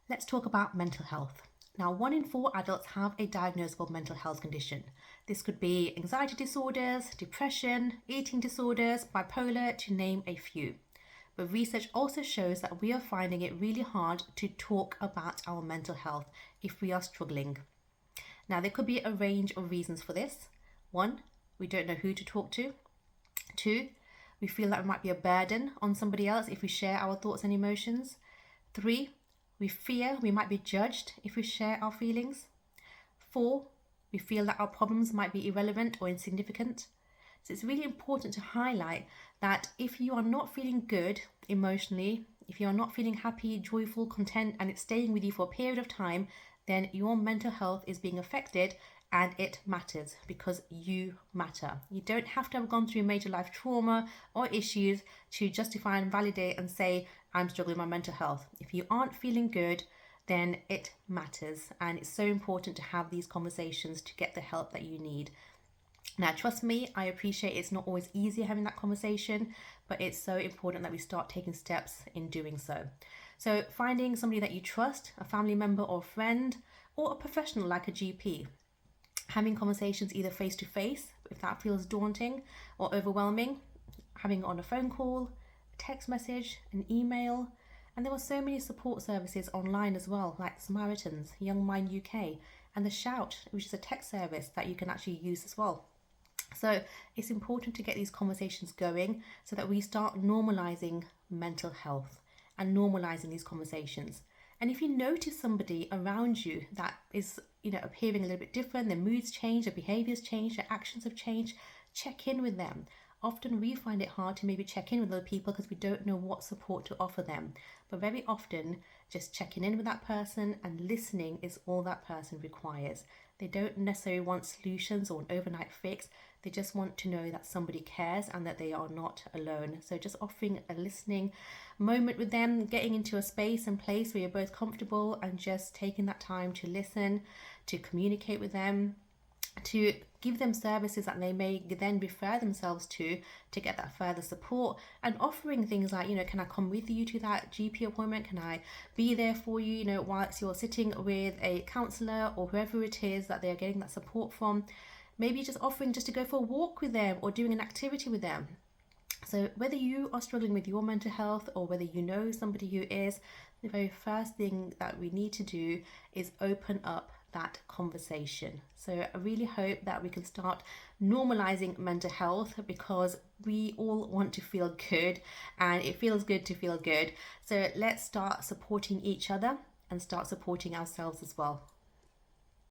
Let's talk about mental health. Now, 1 in 4 adults have a diagnosable mental health condition. This could be anxiety disorders, depression, eating disorders, bipolar, to name a few. But research also shows that we are finding it really hard to talk about our mental health if we are struggling. Now, there could be a range of reasons for this. 1, we don't know who to talk to. 2, we feel that it might be a burden on somebody else if we share our thoughts and emotions. 3, we fear we might be judged if we share our feelings. 4, we feel that our problems might be irrelevant or insignificant. So it's really important to highlight that if you are not feeling good emotionally, if you are not feeling happy, joyful, content, and it's staying with you for a period of time, then your mental health is being affected, and it matters because you matter. You don't have to have gone through major life trauma or issues to justify and validate and say, I'm struggling with my mental health. If you aren't feeling good, then it matters. And it's so important to have these conversations to get the help that you need. Now, trust me, I appreciate it's not always easy having that conversation, but it's so important that we start taking steps in doing so. So finding somebody that you trust, a family member or friend, or a professional like a GP. Having conversations either face to face, if that feels daunting or overwhelming, having it on a phone call, a text message, an email. And there were so many support services online as well, like Samaritans, Young Mind UK, and the Shout, which is a text service that you can actually use as well. So it's important to get these conversations going so that we start normalizing mental health and normalizing these conversations. And if you notice somebody around you that is, appearing a little bit different, their moods change, their behaviors change, their actions have changed, check in with them. Often we find it hard to maybe check in with other people because we don't know what support to offer them. But very often, just checking in with that person and listening is all that person requires. They don't necessarily want solutions or an overnight fix. They just want to know that somebody cares and that they are not alone. So just offering a listening moment with them, getting into a space and place where you're both comfortable and just taking that time to listen, to communicate with them, to give them services that they may then refer themselves to get that further support, and offering things like, can I come with you to that GP appointment? Can I be there for you, whilst you're sitting with a counsellor or whoever it is that they're getting that support from? Maybe just offering just to go for a walk with them or doing an activity with them. So whether you are struggling with your mental health or whether you know somebody who is, the very first thing that we need to do is open up that conversation. So I really hope that we can start normalizing mental health, because we all want to feel good and it feels good to feel good. So let's start supporting each other and start supporting ourselves as well.